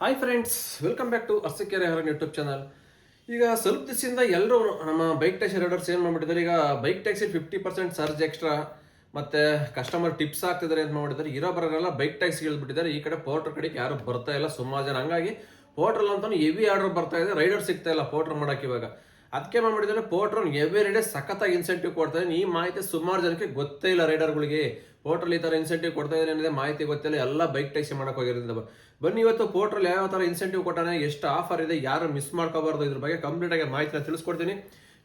Hi friends, welcome back to Arsikere Haran YouTube channel. ಈಗ ಸ್ವಲ್ಪ ದಿವಸದಿಂದ ಎಲ್ಲರೂ ನಮ್ಮ ಬೈಕ್ ಟ್ಯಾಕ್ಸಿ ರೈಡರ್ಸ್ ಏನು ಮಾಡ್ಬಿಟ್ಟಿದ್ದಾರೆ, ಈಗ ಬೈಕ್ ಟ್ಯಾಕ್ಸಿ 50% ಸರ್ಜ್ ಎಕ್ಸ್ಟ್ರಾ ಮತ್ತೆ ಕಸ್ಟಮರ್ ಟಿಪ್ಸ್ ಆಗ್ತಿದ್ದಾರೆ ಅಂತ ಮಾಡಿದ್ದಾರೆ. ಇರೋ ಬರೋರೆಲ್ಲ ಬೈಕ್ ಟ್ಯಾಕ್ಸಿ ಇಳಿದ್ಬಿಟ್ಟಿದ್ದಾರೆ. ಈ ಕಡೆ ಪೋರ್ಟರ್ ಕಡೆಗೆ ಯಾರು ಬರ್ತಾ ಇಲ್ಲ ಸುಮಾರು ಜನ. ಹಂಗಾಗಿ ಪೋರ್ಟ್ರಲ್ ಅಂತಾನು ಹೆವಿ ಆರ್ಡರ್ ಬರ್ತಾ ಇದೆ, ರೈಡರ್ ಸಿಗ್ತಾ ಇಲ್ಲ ಪೋರ್ಟರ್ ಮಾಡಕ್ಕೆ. ಇವಾಗ ಅದಕ್ಕೆ ಮಾಡಿದ್ರೆ ಪೋರ್ಟರ್ ಎವ್ರಿ ಡೇ ಸಖತ್ತಾಗಿ ಇನ್ಸೆಂಟಿವ್ ಕೊಡ್ತಾ ಇದೆ. ಈ ಮಾಹಿತಿ ಸುಮಾರು ಜನಕ್ಕೆ ಗೊತ್ತೇ ಇಲ್ಲ. ರೈಡರ್ಗಳಿಗೆ ಪೋರ್ಟ್ರಲ್ಲಿ ಈ ಥರ ಇನ್ಸೆಂಟಿವ್ ಕೊಡ್ತಾ ಇದೆ ಅನ್ನೋದೇ ಮಾಹಿತಿ ಗೊತ್ತಿಲ್ಲ. ಎಲ್ಲ ಬೈಕ್ ಟ್ಯಾಕ್ಸಿ ಮಾಡಕ್ಕೆ ಹೋಗಿರೋದ್ರಿಂದ ಬನ್ನಿ ಇವತ್ತು ಪೋರ್ಟ್ರಲ್ಲಿ ಯಾವ ಥರ ಇನ್ಸೆಂಟಿವ್ ಕೊಟ್ಟಾನೆ, ಎಷ್ಟು ಆಫರ್ ಇದೆ, ಯಾರು ಮಿಸ್ ಮಾಡ್ಕೋಬಾರ್ದು, ಇದ್ರ ಬಗ್ಗೆ ಕಂಪ್ಲೀಟ್ ಆಗಿ ಮಾಹಿತಿನ ತಿಳಿಸ್ಕೊಡ್ತೀನಿ.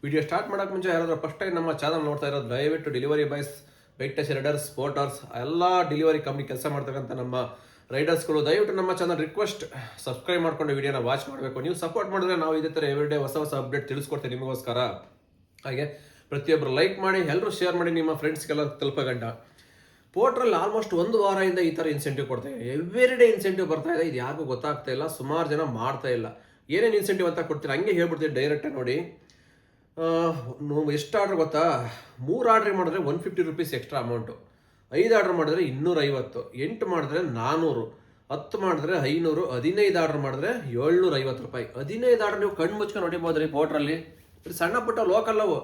ವಿಡಿಯೋ ಸ್ಟಾರ್ಟ್ ಮಾಡೋಕೆ ಮುಂಚೆ ಯಾರಾದ್ರೂ ಫಸ್ಟ್ ಟೈಮ್ ನಮ್ಮ ಚಾನಲ್ ನೋಡ್ತಾ ಇರೋದು ದಯವಿಟ್ಟು delivery boys, bike taxi Riders, porters ಎಲ್ಲ ಡೆಲಿವರಿ ಕಂಪ್ನಿ ಕೆಲಸ ಮಾಡ್ತಕ್ಕಂಥ ನಮ್ಮ ರೈಡರ್ಸ್ಗಳು ದಯವಿಟ್ಟು ನಮ್ಮ ಚಾನಲ್ ರಿಕ್ವೆಸ್ಟ್ ಸಬ್ಸ್ಕ್ರೈಬ್ ಮಾಡ್ಕೊಂಡು ವಿಡಿಯೋನ ವಾಚ್ ಮಾಡಬೇಕು. ನೀವು ಸಪೋರ್ಟ್ ಮಾಡಿದ್ರೆ ನಾವು ಇದೇ ಥರ ಎವ್ರಿ ಡೇ ಹೊಸ ಹೊಸ ಅಪ್ಡೇಟ್ ತಿಳಿಸ್ಕೊಡ್ತೀವಿ ನಿಮಗೋಸ್ಕರ. ಹಾಗೆ ಪ್ರತಿಯೊಬ್ಬರು ಲೈಕ್ ಮಾಡಿ, ಎಲ್ಲರೂ ಶೇರ್ ಮಾಡಿ ನಿಮ್ಮ ಫ್ರೆಂಡ್ಸ್ಗೆಲ್ಲ ತಲುಪಗಂಟ. ಪೋರ್ಟ್ರಲ್ಲಿ ಆಲ್ಮೋಸ್ಟ್ ಒಂದು ವಾರದಿಂದ ಈ ಥರ ಇನ್ಸೆಂಟಿವ್ ಕೊಡ್ತಾ ಇದೆ. ಎವ್ರಿ ಡೇ ಇನ್ಸೆಂಟಿವ್ ಬರ್ತಾ ಇದೆ. ಇದು ಯಾರಿಗೂ ಗೊತ್ತಾಗ್ತಾ ಇಲ್ಲ, ಸುಮಾರು ಜನ ಮಾಡ್ತಾ ಇಲ್ಲ. ಏನೇನು ಇನ್ಸೆಂಟಿವ್ ಅಂತ ಕೊಡ್ತೀರಿ ಹಂಗೆ ಹೇಳ್ಬಿಡ್ತೀವಿ ಡೈರೆಕ್ಟಾಗಿ. ನೋಡಿ, ಎಷ್ಟು ಆರ್ಡ್ರ್ ಗೊತ್ತಾ, 3 ಆರ್ಡ್ರ್ ಮಾಡಿದ್ರೆ 150 ರೂಪೀಸ್ ಎಕ್ಸ್ಟ್ರಾ ಅಮೌಂಟು, 5 ಆರ್ಡ್ರ್ ಮಾಡಿದ್ರೆ 250, 8 ಮಾಡಿದ್ರೆ 400, 10 ಮಾಡಿದ್ರೆ 500, 15 ಆರ್ಡ್ರ್ ಮಾಡಿದ್ರೆ 750 ರೂಪಾಯಿ. 15 ಆರ್ಡ್ರ್ ನೀವು ಕಣ್ಣು ಮುಚ್ಕೊಂಡು ಹೊಡಿಬೋದ್ರಿ ಪೋರ್ಟ್ರಲ್ಲಿ. ಸಣ್ಣ ಪುಟ್ಟ ಲೋಕಲ್ ಅವು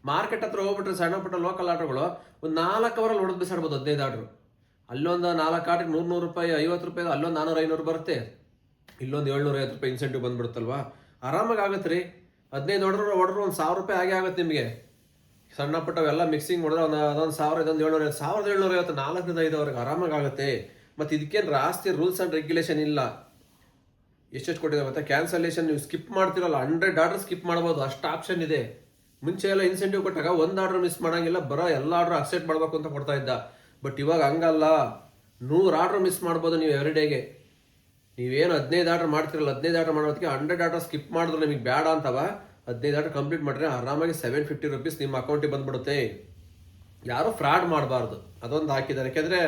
ಮಾರ್ಕೆಟ್ ಹತ್ರ ಹೋಗ್ಬಿಟ್ರೆ ಸಣ್ಣ ಪುಟ್ಟ ಲೋಕಲ್ ಆರ್ಡ್ರ್ಗಳು ಒಂದು 4 ಅವರಲ್ಲಿ ಹೊಡೆದು ಬಿಸಾಡ್ಬೋದು. 15 ಆರ್ಡ್ರು ಅಲ್ಲೊಂದು 4 ಆರ್ಡ್ರಿಗೆ 100 ರೂಪಾಯಿ, 50 ರೂಪಾಯಿ, ಅಲ್ಲೊಂದು 400-500 ಬರುತ್ತೆ, ಇಲ್ಲೊಂದು 750 ರೂಪಾಯಿ ಇನ್ಸೆಂಟಿವ್ ಬಂದ್ಬಿಡುತ್ತಲ್ವಾ. ಆರಾಮಾಗಿ ಆಗುತ್ತೆ ರೀ. 15 ಹೊಡೆದ್ರೆ ಒಂದು 1000 ರೂಪಾಯಿ ಆಗೇ ಆಗುತ್ತೆ ನಿಮಗೆ. ಸಣ್ಣ ಪುಟ್ಟವೆಲ್ಲ ಮಿಕ್ಸಿಂಗ್ ಹೊಡೆದ್ರೆ ಅದೊಂದು 1000, ಇದೊಂದು 1750, 4ರಿಂದ 5ವರೆಗೆ ಆರಾಮಾಗಿ ಆಗುತ್ತೆ. ಮತ್ತು ಇದಕ್ಕೇನು ಜಾಸ್ತಿ ರೂಲ್ಸ್ ಆ್ಯಂಡ್ ರೆಗ್ಯುಲೇಷನ್ ಇಲ್ಲ. ಎಷ್ಟೆಷ್ಟು ಕೊಟ್ಟಿದೆ ಮತ್ತೆ ಕ್ಯಾನ್ಸಲೇಷನ್ ನೀವು ಸ್ಕಿಪ್ ಮಾಡ್ತಿರಲ್ಲ, 100 ಆರ್ಡರ್ ಸ್ಕಿಪ್ ಮಾಡ್ಬೋದು, ಅಷ್ಟು ಆಪ್ಷನ್ ಇದೆ. ಮುಂಚೆ ಎಲ್ಲ ಇನ್ಸೆಂಟಿವ್ ಕೊಟ್ಟಾಗ ಒಂದು ಆರ್ಡರ್ ಮಿಸ್ ಮಾಡೋಂಗಿಲ್ಲ, ಬರೋ ಎಲ್ಲ ಆರ್ಡರ್ ಅಕ್ಸೆಪ್ಟ್ ಮಾಡಬೇಕು ಅಂತ ಕೊಡ್ತಾ ಇದ್ದ. ಬಟ್ ಇವಾಗ ಹಂಗಲ್ಲ, 100 ಆರ್ಡರ್ ಮಿಸ್ ಮಾಡ್ಬೋದು ನೀವು ಎವ್ರಿ ಡೇಗೆ. ನೀವೇನು 15 ಆರ್ಡರ್ ಮಾಡ್ತಿರಲ್ಲ, 15 ಆರ್ಡರ್ ಮಾಡೋದಕ್ಕೆ 100 ಆರ್ಡರ್ ಸ್ಕಿಪ್ ಮಾಡಿದ್ರೆ ನಿಮಗೆ ಬೇಡ ಅಂತವ 15 ಆರ್ಡರ್ ಕಂಪ್ಲೀಟ್ ಮಾಡಿದ್ರೆ ಆರಾಮಾಗಿ 750 ರೂಪೀಸ್ ನಿಮ್ಮ ಅಕೌಂಟಿಗೆ ಬಂದ್ಬಿಡುತ್ತೆ. ಯಾರು ಫ್ರಾಡ್ ಮಾಡಬಾರ್ದು, ಅದೊಂದು ಹಾಕಿದ್ದಾರೆ. ಯಾಕೆಂದರೆ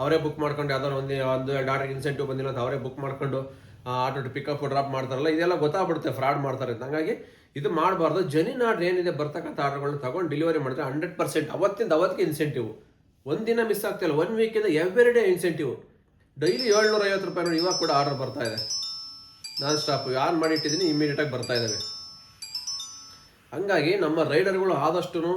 ಅವರೇ ಬುಕ್ ಮಾಡ್ಕೊಂಡು ಯಾವ್ದಾದ್ರು ಒಂದು 2 ಆರ್ಡರ್ ಇನ್ಸೆಂಟಿವ್ ಬಂದಿಲ್ಲ ಅಂತ ಅವರೇ ಬುಕ್ ಮಾಡ್ಕೊಂಡು ಆಟೋ ಪಿಕಪ್ ಡ್ರಾಪ್ ಮಾಡ್ತಾರಲ್ಲ, ಇದೆಲ್ಲ ಗೊತ್ತಾಗ್ಬಿಡುತ್ತೆ ಫ್ರಾಡ್ ಮಾಡ್ತಾರೆ ಅಂತ. ಹಂಗಾಗಿ ಇದು ಮಾಡಬಾರ್ದು. ಜನಿನ್ ಆರ್ಡ್ರ್ ಏನಿದೆ ಬರ್ತಕ್ಕಂಥ ಆರ್ಡ್ರ್ಗಳನ್ನ ತಗೊಂಡು ಡೆಲಿವರಿ ಮಾಡಿದ್ರೆ 100% ಅವತ್ತಿಂದ ಅವತ್ತಿಗೆ ಇನ್ಸೆಂಟಿವ್. ಒಂದಿನ ಮಿಸ್ ಆಗ್ತಿಲ್ಲ, 1 ವೀಕಿಂದ ಎವ್ರಿ ಡೇ ಇನ್ಸೆಂಟಿವ್. ಡೈಲಿ 750 ರೂಪಾಯಿ ನೋಡಿ ಇವಾಗ ಕೂಡ ಆರ್ಡರ್ ಬರ್ತಾ ಇದೆ ನಾನ್ ಸ್ಟಾಪ್. ಆನ್ ಮಾಡಿಟ್ಟಿದ್ದೀನಿ, ಇಮಿಡಿಯೇಟಾಗಿ ಬರ್ತಾ ಇದ್ದಾವೆ. ಹಂಗಾಗಿ ನಮ್ಮ ರೈಡರ್ಗಳು ಆದಷ್ಟು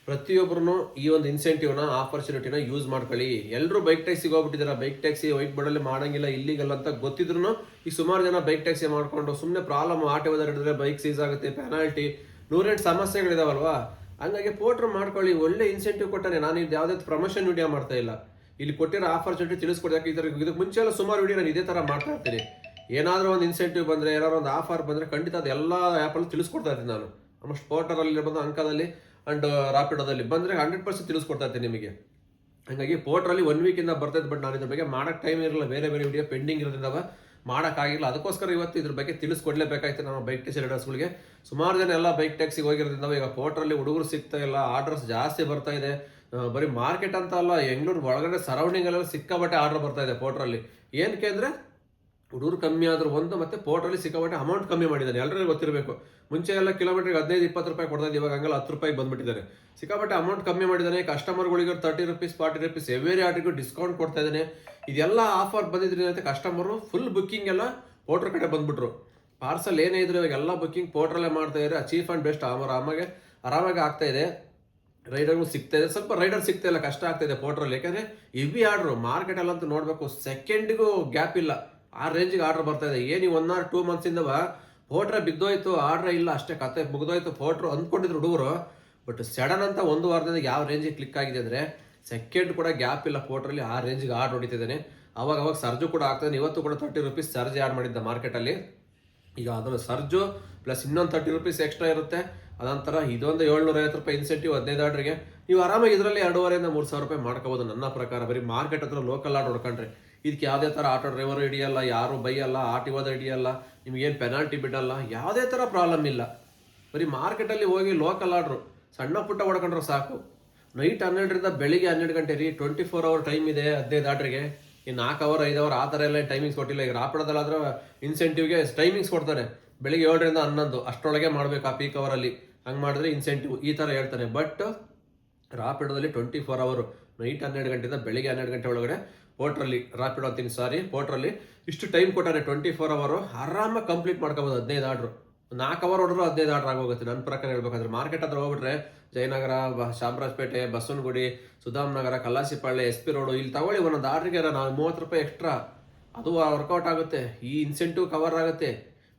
ಪ್ರತಿಯೊಬ್ಬರೂ ಈ ಒಂದು ಇನ್ಸೆಂಟಿವ್ನ, ಆಪರ್ಚುನಿಟಿನ ಯೂಸ್ ಮಾಡ್ಕೊಳ್ಳಿ. ಎಲ್ಲರೂ ಬೈಕ್ ಟ್ಯಾಕ್ಸಿಗೆ ಹೋಗ್ಬಿಟ್ಟಿದ್ದಾರೆ. ಬೈಕ್ ಟ್ಯಾಕ್ಸಿ ವೈಟ್ ಬೋರ್ಡಲ್ಲಿ ಮಾಡೋಂಗಿಲ್ಲ, ಇಲ್ಲಿಗಲ್ಲ ಅಂತ ಗೊತ್ತಿದ್ರು ಈ ಸುಮಾರು ಜನ ಬೈಕ್ ಟ್ಯಾಕ್ಸಿ ಮಾಡ್ಕೊಂಡು ಸುಮ್ಮನೆ ಪ್ರಾಬ್ಲಮ್. ಆಟೋದ ಹಿಡಿದ್ರೆ ಬೈಕ್ ಸೀಸ್ ಆಗುತ್ತೆ, ಪೆನಾಲ್ಟಿ, 108 ಸಮಸ್ಯೆಗಳಿದಾವಲ್ವಾ. ಹಂಗಾಗಿ ಪೋರ್ಟ್ರ್ ಮಾಡ್ಕೊಳ್ಳಿ. ಒಳ್ಳೆ ಇನ್ಸೆಂಟಿವ್ ಕೊಟ್ಟಾನೆ. ನಾನು ಇದು ಯಾವುದೇ ಪ್ರಮೋಷನ್ ವಿಡಿಯೋ ಮಾಡ್ತಾ ಇಲ್ಲ, ಇಲ್ಲಿ ಕೊಟ್ಟಿರೋ ಆಪರ್ಚುನಿಟಿ ತಿಳಿಸ್ಕೊಡ್ಬೇಕು. ಇದಕ್ಕೆ ಮುಂಚೆ ಎಲ್ಲ ಸುಮಾರು ವಿಡಿಯೋ ನಾನು ಇದೇ ಥರ ಮಾಡ್ತಾ ಇರ್ತೀನಿ. ಏನಾದರೂ ಒಂದು ಇನ್ಸೆಂಟಿವ್ ಬಂದರೆ, ಏನಾದ್ರು ಒಂದು ಆಫರ್ ಬಂದರೆ ಖಂಡಿತ ಅದು ಎಲ್ಲ ಆ್ಯಪಲ್ಲಿ ತಿಳಿಸ್ಕೊಡ್ತಾ ಇರ್ತೀನಿ ನಾನು. ಆಲ್ಮೋಸ್ಟ್ ಪೋರ್ಟರಲ್ಲಿ ಬಂದು ಅಂಕದಲ್ಲಿ ಅಂಡ್ ರಾಪಿಡೋದಲ್ಲಿ ಬಂದರೆ 100% ತಿಳಿಸ್ಕೊಡ್ತಾ ಇರ್ತೀನಿ ನಿಮಗೆ. ಹಾಗಾಗಿ ಪೋರ್ಟ್ರಲ್ಲಿ 1 ವೀಕಿಂದ ಬರ್ತೈತೆ. ಬಟ್ ನಾನು ಇದ್ರ ಬಗ್ಗೆ ಮಾಡೋಕ್ಕೆ ಟೈಮ್ ಇರಲ್ಲ, ಬೇರೆ ಬೇರೆ ವಿಡಿಯೋ ಪೆಂಡಿಂಗ್ ಇರೋದ್ರಿಂದ ಮಾಡೋಕ್ಕಾಗಿಲ್ಲ. ಅದಕ್ಕೋಸ್ಕರ ಇವತ್ತು ಇದ್ರ ಬಗ್ಗೆ ತಿಳಿಸ್ಕೊಡ್ಲೇಬೇಕಾಯ್ತು ನಮ್ಮ ಬೈಕ್ ಟ್ಯಾಕ್ಸಿ ರೈಡರ್ಸ್ಗಳಿಗೆ. ಸುಮಾರು ಜನ ಎಲ್ಲ ಬೈಕ್ ಟ್ಯಾಕ್ಸಿಗೆ ಹೋಗಿರೋದ್ರಿಂದ ಈಗ ಪೋರ್ಟ್ರಲ್ಲಿ ಹುಡುಗರು ಸಿಗ್ತಾ ಇಲ್ಲ, ಆರ್ಡರ್ಸ್ ಜಾಸ್ತಿ ಬರ್ತಾ ಇದೆ. ಬರೀ ಮಾರ್ಕೆಟ್ ಅಂತ ಅಲ್ಲ, ಬೆಂಗಳೂರು ಒಳಗಡೆ ಸರೌಂಡಿಂಗಲ್ಲೆಲ್ಲ ಸಿಕ್ಕಾಬಟ್ಟೆ ಆರ್ಡರ್ ಬರ್ತಾ ಇದೆ ಪೋರ್ಟ್ರಲ್ಲಿ. ಏನಕ್ಕೆ ಅಂದರೆ ಹುಡುಗರು ಕಮ್ಮಿ ಆದರೂ ಒಂದು, ಮತ್ತು ಪೋರ್ಟ್ರಲ್ಲಿ ಸಿಕ್ಕಾಬಟ್ಟೆ ಅಮೌಂಟ್ ಕಮ್ಮಿ ಮಾಡಿದ್ದಾನೆ. ಎಲ್ಲರಿಗೂ ಗೊತ್ತಿರಬೇಕು. ಮುಂಚೆ ಎಲ್ಲ ಕಿಲೋಮೀಟ್ರಿಗೆ 15-20 ರೂಪಾಯಿ ಕೊಡ್ತಾ ಇದ್ದು, ಇವಾಗ ಹಂಗಲ್ಲ 10 ರೂಪಾಯಿಗೆ ಬಂದ್ಬಿಟ್ಟಿದ್ದಾರೆ. ಸಿಕ್ಕಾಬಟ್ಟೆ ಅಮೌಂಟ್ ಕಮ್ಮಿ ಮಾಡಿದ್ದಾನೆ. ಕಸ್ಟಮರ್ಗಳಿಗೆ 30 ರೂಪೀಸ್ 40 ರೂಪೀಸ್ ಎವ್ರಿ ಆರ್ಡ್ರಿಗೂ ಡಿಸ್ಕೌಂಟ್ ಕೊಡ್ತಾ ಇದ್ದಾನೆ. ಇದೆಲ್ಲ ಆಫರ್ ಬಂದಿದ್ರಿಂದ ಅಂತ ಕಸ್ಟಮರು ಫುಲ್ ಬುಕ್ಕಿಂಗ್ ಎಲ್ಲ ಪೋರ್ಟ್ರ್ ಕಡೆ ಬಂದ್ಬಿಟ್ರು. ಪಾರ್ಸಲ್ ಏನೇ ಇದ್ರು ಇವಾಗ ಎಲ್ಲ ಬುಕ್ಕಿಂಗ್ ಪೋರ್ಟ್ರಲ್ಲೇ ಮಾಡ್ತಾ ಇದ್ದಾರೆ. ಚೀಪ್ ಆ್ಯಂಡ್ ಬೆಸ್ಟ್ ಆರಾಮಾಗಿ ಆಗ್ತಾ ಇದೆ. ರೈಡರ್ಗಳು ಸಿಗ್ತಾ ಇದೆ. ಸ್ವಲ್ಪ ರೈಡರ್ ಸಿಗ್ತಾ ಇಲ್ಲ, ಕಷ್ಟ ಆಗ್ತಾ ಇದೆ ಪೋರ್ಟ್ರಲ್ಲಿ. ಯಾಕಂದರೆ ಹೆವಿ ಆರ್ಡ್ರು ಮಾರ್ಕೆಟಲ್ಲಂತೂ ನೋಡಬೇಕು, ಸೆಕೆಂಡಿಗೂ ಗ್ಯಾಪ್ ಇಲ್ಲ, ಆ ರೇಂಜಿಗೆ ಆರ್ಡರ್ ಬರ್ತಾ ಇದೆ. ಏನು 1 or 2 ಮಂತ್ಸಿಂದವ ಪೋರ್ಟ್ರೆ ಬಿದ್ದೋಯ್ತು, ಆರ್ಡ್ರೇ ಇಲ್ಲ, ಅಷ್ಟೇ ಕತೆ ಮುಗಿದೋಯ್ತು ಪೋರ್ಟ್ರು ಅಂದ್ಕೊಂಡಿದ್ರು ಹುಡುಗರು. ಬಟ್ ಸಡನ್ ಅಂತ 1 ವಾರದಿಂದ ಯಾವ ರೇಂಜಿಗೆ ಕ್ಲಿಕ್ ಆಗಿದೆ ಅಂದರೆ ಸೆಕೆಂಡ್ ಕೂಡ ಗ್ಯಾಪ್ ಇಲ್ಲ ಪೋರ್ಟ್ರಲ್ಲಿ, ಆ ರೇಂಜಿಗೆ ಆರ್ಡರ್ ಹೊಡಿತಿದ್ದಾನೆ. ಅವಾಗ ಸರ್ಜು ಕೂಡ ಆಗ್ತಾನೆ. ಇವತ್ತು ಕೂಡ 30 ರೂಪೀಸ್ ಸರ್ಜ್ ಆ್ಯಡ್ ಮಾಡಿದ್ದ ಮಾರ್ಕೆಟಲ್ಲಿ. ಈಗ ಅದರ ಸರ್ಜು ಪ್ಲಸ್ ಇನ್ನೊಂದು 30 ರೂಪೀಸ್ ಎಕ್ಸ್ಟ್ರಾ ಇರುತ್ತೆ. ಅದಂತರ ಇದೊಂದು 750 ರೂಪಾಯಿ ಇನ್ಸೆಂಟಿವ್ 15 ಆರ್ಡ್ರಿಗೆ. ನೀವು ಆರಾಮಾಗಿ ಇದರಲ್ಲಿ 2,500-3,000 ರೂಪಾಯಿ ಮಾಡ್ಕೋಬೋದು ನನ್ನ ಪ್ರಕಾರ. ಬರೀ ಮಾರ್ಕೆಟ್ ಹತ್ರ ಲೋಕಲ್ ಆರ್ಡರ್ ಹೊಡ್ಕೊಂಡ್ರೆ ಇದಕ್ಕೆ ಯಾವುದೇ ಥರ ಆಟೋ ಡ್ರೈವರು ಹಿಡಿಯಲ್ಲ, ಯಾರು ಬೈಯಲ್ಲ, ಆಟಿವೋದ ಹಿಡಿಯಲ್ಲ, ನಿಮಗೇನು ಪೆನಾಲ್ಟಿ ಬಿಡಲ್ಲ, ಯಾವುದೇ ಥರ ಪ್ರಾಬ್ಲಮ್ ಇಲ್ಲ. ಬರೀ ಮಾರ್ಕೆಟಲ್ಲಿ ಹೋಗಿ ಲೋಕಲ್ ಆರ್ಡ್ರು ಸಣ್ಣ ಪುಟ್ಟ ಹೊಡ್ಕೊಂಡ್ರೆ ಸಾಕು. ನೈಟ್ 12ರಿಂದ ಬೆಳಿಗ್ಗೆ 12 ಗಂಟೆ ರೀ, 24 hour ಟೈಮ್ ಇದೆ 15 ಆರ್ಡ್ರಿಗೆ. ಇನ್ನು 4 hour 5 hour ಆ ಥರ ಎಲ್ಲ ಟೈಮಿಂಗ್ಸ್ ಕೊಟ್ಟಿಲ್ಲ. ಈಗ ರಾಪಿಡೋದಲ್ಲಾದ್ರೆ ಇನ್ಸೆಂಟಿವ್ಗೆ ಟೈಮಿಂಗ್ಸ್ ಕೊಡ್ತಾನೆ, ಬೆಳಿಗ್ಗೆ 7ರಿಂದ 11 ಅಷ್ಟರೊಳಗೆ ಮಾಡಬೇಕು ಆ ಪೀಕ್ ಅವರಲ್ಲಿ. ಹಂಗೆ ಮಾಡಿದ್ರೆ ಇನ್ಸೆಂಟಿವ್ ಈ ಥರ ಹೇಳ್ತಾನೆ. ಬಟ್ ರಾಪಿಡೋದಲ್ಲಿ 24 hour ನೈಟ್ 12 ಗಂಟೆಯಿಂದ ಬೆಳಿಗ್ಗೆ 12 ಗಂಟೆ ಒಳಗಡೆ ಪೋರ್ಟ್ರಲ್ಲಿ ರಾಪಿಡೋ ಅಂತೀನಿ ಸಾರಿ ಪೋರ್ಟ್ರಲ್ಲಿ ಇಷ್ಟು ಟೈಮ್ ಕೊಟ್ಟಾನೆ 24 ಅವರು ಆರಾಮಾಗಿ ಕಂಪ್ಲೀಟ್ ಮಾಡ್ಕೋಬೋದು 15 ಆರ್ಡ್ರು 4 ಅವರ್ ಹೊಡೆದ್ರು 15 ಆರ್ಡ್ರ್ ಆಗೋಗುತ್ತೆ ನನ್ನ ಪ್ರಕಾರ ಹೇಳ್ಬೇಕಂದ್ರೆ ಮಾರ್ಕೆಟ್ ಹತ್ರ ಹೋಗ್ಬಿಟ್ರೆ ಜಯನಗರ ಚಾಮರಾಜಪೇಟೆ ಬಸವನಗುಡಿ ಸುಧಾಮ್ ನಗರ ಕಲ್ಲಾಸಿಪಾಳ್ಯ SP ರೋಡು ಇಲ್ಲಿ ತಗೊಳ್ಳಿ ಒಂದೊಂದು ಆರ್ಡ್ರಿಗೆ ನಾವು 30 ರೂಪಾಯಿ ಎಕ್ಸ್ಟ್ರಾ ಅದು ವರ್ಕೌಟ್ ಆಗುತ್ತೆ ಈ ಇನ್ಸೆಂಟಿವ್ ಕವರ್ ಆಗುತ್ತೆ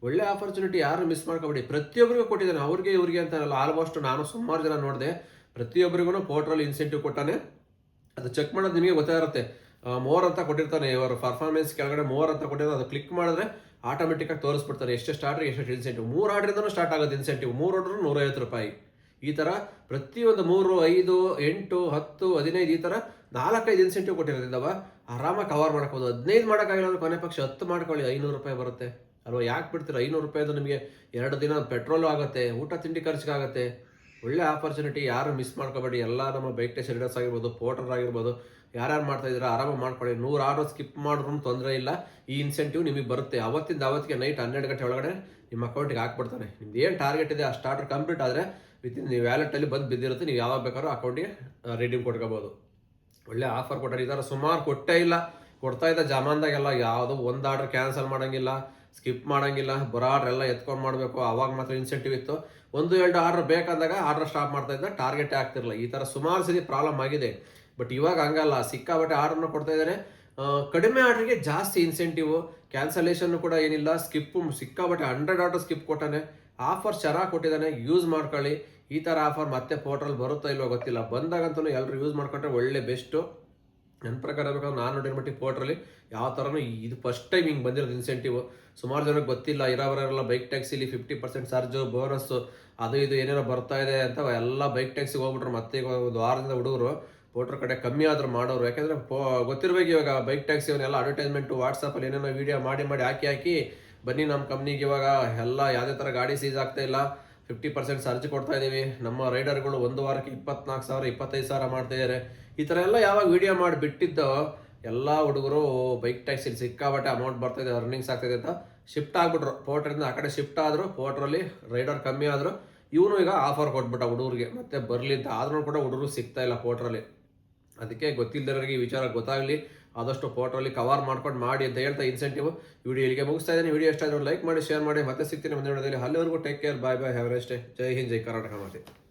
ಒಳ್ಳೆ ಆಪರ್ಚುನಿಟಿ ಯಾರು ಮಿಸ್ ಮಾಡ್ಕೊಬೇಡಿ ಪ್ರತಿಯೊಬ್ಬರಿಗೂ ಕೊಟ್ಟಿದ್ದಾನೆ ಅವ್ರಿಗೆ ಇವ್ರಿಗೆ ಅಂತ ಆಲ್ಮೋಸ್ಟ್ ನಾನು ಸುಮಾರು ಜನ ನೋಡಿದೆ ಪ್ರತಿಯೊಬ್ಬರಿಗೂ ಪೋರ್ಟ್ರಲ್ಲಿ ಇನ್ಸೆಂಟಿವ್ ಕೊಟ್ಟಾನೆ ಅದು ಚೆಕ್ ಮಾಡೋದು ನಿಮಗೆ ಗೊತ್ತಾಗಿರುತ್ತೆ ಮೋರ್ ಅಂತ ಕೊಟ್ಟಿರ್ತಾನೆ ಇವರು ಪರ್ಫಾರ್ಮೆನ್ಸ್ ಕೆಳಗಡೆ ಮೋರ್ ಅಂತ ಕೊಟ್ಟಿರ್ತಾರೆ ಅದು ಕ್ಲಿಕ್ ಮಾಡಿದ್ರೆ ಆಟೋಮೆಟಿಕ್ಕಾಗಿ ತೋರಿಸ್ಬಿಡ್ತಾರೆ ಎಷ್ಟು ಆರ್ಡ್ರಿಗೆ ಎಷ್ಟು ಇನ್ಸೆಂಟಿವ್ 3 ಆರ್ಡ್ರಿಂದನೂ ಸ್ಟಾರ್ಟ್ ಆಗುತ್ತೆ ಇನ್ಸೆಂಟಿವ್ 3 ಆರ್ಡ್ರು 150 ರೂಪಾಯಿ ಈ ಥರ ಪ್ರತಿಯೊಂದು 3, 5, 8, 10, 15 ಈ ಥರ 4-5 ಇನ್ಸೆಂಟಿವ್ ಕೊಟ್ಟಿರೋದ್ರಿಂದವ ಆರಾಮಾಗಿ ಕವರ್ ಮಾಡ್ಕೋಬೋದು 15 ಮಾಡೋಕ್ಕಾಗಿಲ್ಲ ಅಂದ್ರೆ ಕೊನೆ ಪಕ್ಷ 10 ಮಾಡ್ಕೊಳ್ಳಿ 500 ರೂಪಾಯಿ ಬರುತ್ತೆ ಅಲ್ವಾ ಯಾಕೆ ಬಿಡ್ತೀರಾ 500 ರೂಪಾಯಿದು ನಿಮಗೆ 2 ದಿನ ಪೆಟ್ರೋಲು ಆಗುತ್ತೆ ಊಟ ತಿಂಡಿ ಖರ್ಚಿಗಾಗುತ್ತೆ ಒಳ್ಳೆ ಆಪರ್ಚುನಿಟಿ ಯಾರು ಮಿಸ್ ಮಾಡ್ಕೋಬೇಡಿ ಎಲ್ಲ ನಮ್ಮ ಬೈಕ್ ಟೆಸ್ಟ್ ರೀಡರ್ಸ್ ಆಗಿರ್ಬೋದು ಪೋರ್ಟರ್ ಆಗಿರ್ಬೋದು ಯಾರ್ಯಾರು ಮಾಡ್ತಾ ಇದ್ದೀರಾ ಆರಾಮಾಗಿ ಮಾಡ್ಕೊಳ್ಳಿ 100 ಆರ್ಡರ್ ಸ್ಕಿಪ್ ಮಾಡಿದ್ರು ತೊಂದರೆ ಇಲ್ಲ ಈ ಇನ್ಸೆಂಟಿವ್ ನಿಮಗೆ ಬರುತ್ತೆ ಅವತ್ತಿಂದ ಅವತ್ತಿಗೆ ನೈಟ್ 12 ಗಂಟೆ ಒಳಗಡೆ ನಿಮ್ಮ ಅಕೌಂಟಿಗೆ ಹಾಕ್ಬಿಡ್ತಾನೆ ನಿಮ್ದು ಏನು ಟಾರ್ಗೆಟ್ ಇದೆ ಅಷ್ಟು ಆರ್ಡರ್ ಕಂಪ್ಲೀಟ್ ಆದರೆ ವಿತಿನ್ ನೀವು ವ್ಯಾಲೆಟಲ್ಲಿ ಬಂದು ಬಿದ್ದಿರುತ್ತೆ ನೀವು ಯಾವಾಗ ಬೇಕಾದ್ರೂ ಅಕೌಂಟಿಗೆ ರಿಡೀಮ್ ಕೊಟ್ಕೋಬೋದು ಒಳ್ಳೆ ಆಫರ್ ಕೊಟ್ಟಾರೆ ಈ ಥರ ಸುಮಾರು ಕೊಟ್ಟೇ ಇಲ್ಲ ಕೊಡ್ತಾ ಇದ್ದ ಜಮಾನ್ದಾಗೆಲ್ಲ ಯಾವುದೋ ಒಂದು ಆರ್ಡರ್ ಕ್ಯಾನ್ಸಲ್ ಮಾಡೋಂಗಿಲ್ಲ ಸ್ಕಿಪ್ ಮಾಡೋಂಗಿಲ್ಲ ಬರೋ ಆರ್ಡ್ರ್ ಎಲ್ಲ ಎತ್ಕೊಂಡು ಮಾಡಬೇಕು ಅವಾಗ ಮಾತ್ರ ಇನ್ಸೆಂಟಿವ್ ಇತ್ತು 1-2 ಆರ್ಡರ್ ಬೇಕಾದಾಗ ಆರ್ಡರ್ ಸ್ಟಾಪ್ ಮಾಡ್ತಾ ಇದ್ದ ಟಾರ್ಗೆಟೇ ಆಗ್ತಿರಲಿಲ್ಲ ಈ ಥರ ಸುಮಾರು ಸರಿ ಪ್ರಾಬ್ಲಮ್ ಆಗಿದೆ ಬಟ್ ಇವಾಗ ಹಂಗಲ್ಲ ಸಿಕ್ಕಾಬಟ್ಟೆ ಆರ್ಡರ್ನ ಕೊಡ್ತಾ ಇದ್ದಾರೆ ಕಡಿಮೆ ಆರ್ಡ್ರಿಗೆ ಜಾಸ್ತಿ ಇನ್ಸೆಂಟಿವ್ ಕ್ಯಾನ್ಸಲೇಷನ್ ಕೂಡ ಏನಿಲ್ಲ ಸ್ಕಿಪ್ಪು ಸಿಕ್ಕಾಬಟ್ಟೆ 100 ಆರ್ಡರ್ ಸ್ಕಿಪ್ ಕೊಟ್ಟಾನೆ ಆಫರ್ ಚೆನ್ನಾಗಿ ಕೊಟ್ಟಿದ್ದಾನೆ ಯೂಸ್ ಮಾಡ್ಕೊಳ್ಳಿ ಈ ಥರ ಆಫರ್ ಮತ್ತೆ ಪೋರ್ಟ್ರಲ್ಲಿ ಬರುತ್ತಾ ಇಲ್ವೋ ಗೊತ್ತಿಲ್ಲ ಬಂದಾಗಂತೂ ಎಲ್ಲರೂ ಯೂಸ್ ಮಾಡ್ಕೊಂಡ್ರೆ ಒಳ್ಳೆ ಬೆಸ್ಟು ನನ್ನ ಪ್ರಕಾರ ಹೇಳ್ಬೇಕಂದ್ರೆ ನಾನು ನೋಡಿರೋ ಮಟ್ಟಿಗೆ ಪೋರ್ಟ್ರಲ್ಲಿ ಯಾವ ಥರನೂ ಇದು ಫಸ್ಟ್ ಟೈಮ್ ಹಿಂಗೆ ಬಂದಿರೋದು ಇನ್ಸೆಂಟಿವ್ ಸುಮಾರು ಜನಕ್ಕೆ ಗೊತ್ತಿಲ್ಲ ಇರೋವರೆಲ್ಲ ಬೈಕ್ ಟ್ಯಾಕ್ಸಿಲಿ 50% ಚಾರ್ಜು ಬೋನಸ್ಸು ಅದು ಇದು ಏನೇನೋ ಬರ್ತಾ ಇದೆ ಅಂತ ಎಲ್ಲ ಬೈಕ್ ಟ್ಯಾಕ್ಸಿಗೆ ಹೋಗ್ಬಿಟ್ರು ಮತ್ತೆ ಈಗ ಒಂದು ವಾರದಿಂದ ಹುಡುಗರು ಪೋರ್ಟ್ರ್ ಕಡೆ ಕಮ್ಮಿ ಆದರೂ ಮಾಡೋರು ಯಾಕೆಂದರೆ ಗೊತ್ತಿರಬೇಕು ಇವಾಗ ಬೈಕ್ ಟ್ಯಾಕ್ಸಿ ಅವನ್ನೆಲ್ಲ ಅಡ್ವರ್ಟೈಸ್ಮೆಂಟು ವಾಟ್ಸಪ್ಪಲ್ಲಿ ಏನೇನೋ ವೀಡಿಯೋ ಮಾಡಿ ಹಾಕಿ ಬನ್ನಿ ನಮ್ಮ ಕಂಪ್ನಿಗೆ ಇವಾಗ ಎಲ್ಲ ಯಾವುದೇ ಥರ ಗಾಡಿ ಸೀಸ್ ಆಗ್ತಾ ಇಲ್ಲ 50% ಚಾರ್ಜ್ ಕೊಡ್ತಾ ಇದ್ದೀವಿ ನಮ್ಮ ರೈಡರ್ಗಳು ಒಂದು ವಾರಕ್ಕೆ 24,000 25,000 ಮಾಡ್ತಾಯಿದ್ದಾರೆ ಈ ಥರ ಎಲ್ಲ ಯಾವಾಗ ವೀಡಿಯೋ ಮಾಡಿ ಬಿಟ್ಟಿದ್ದೋ ಎಲ್ಲ ಹುಡುಗರು ಬೈಕ್ ಟ್ಯಾಕ್ಸಿಲಿ ಸಿಕ್ಕಾಬಟ್ಟೆ ಅಮೌಂಟ್ ಬರ್ತಾಯಿದೆ ಅರ್ನಿಂಗ್ಸ್ ಆಗ್ತಾಯಿದೆ ಅಂತ ಶಿಫ್ಟ್ ಆಗಿಬಿಟ್ರು ಪೋರ್ಟ್ರಿಂದ ಆ ಕಡೆ ಶಿಫ್ಟ್ ಆದರು ಪೋರ್ಟ್ರಲ್ಲಿ ರೈಡರ್ ಕಮ್ಮಿ ಆದರು ಇವನು ಈಗ ಆಫರ್ ಕೊಟ್ಬಿಟ್ಟ ಹುಡುಗರಿಗೆ ಮತ್ತೆ ಬರಲಿ ಅಂತ ಆದ್ರೂ ಕೂಡ ಹುಡುಗರು ಸಿಗ್ತಾ ಇಲ್ಲ ಪೋರ್ಟ್ರಲ್ಲಿ ಅದಕ್ಕೆ ಗೊತ್ತಿಲ್ಲದವರಿಗೆ ಈ ವಿಚಾರ ಗೊತ್ತಾಗಲಿ ಆದಷ್ಟು ಪೋರ್ಟ್ರಲ್ಲಿ ಕವರ್ ಮಾಡ್ಕೊಂಡು ಮಾಡಿ ಅಂತ ಹೇಳ್ತಾ ಇನ್ಸೆಂಟಿವ್ ವಿಡಿಯೋ ಇಲ್ಲಿಗೆ ಮುಗಿಸ್ತಾ ಇದ್ದೀನಿ ವಿಡಿಯೋ ಇಷ್ಟ ಆದರೂ ಲೈಕ್ ಮಾಡಿ ಶೇರ್ ಮಾಡಿ ಮತ್ತೆ ಸಿಗ್ತೀನಿ ಮುಂದಿನ ವಿಡಿಯೋದಲ್ಲಿ ಅಲ್ಲಿವರೆಗೂ take care bye have a nice day ಜೈ ಹಿಂದ್ ಜೈ ಕರ್ನಾಟಕ ಮಾತೆ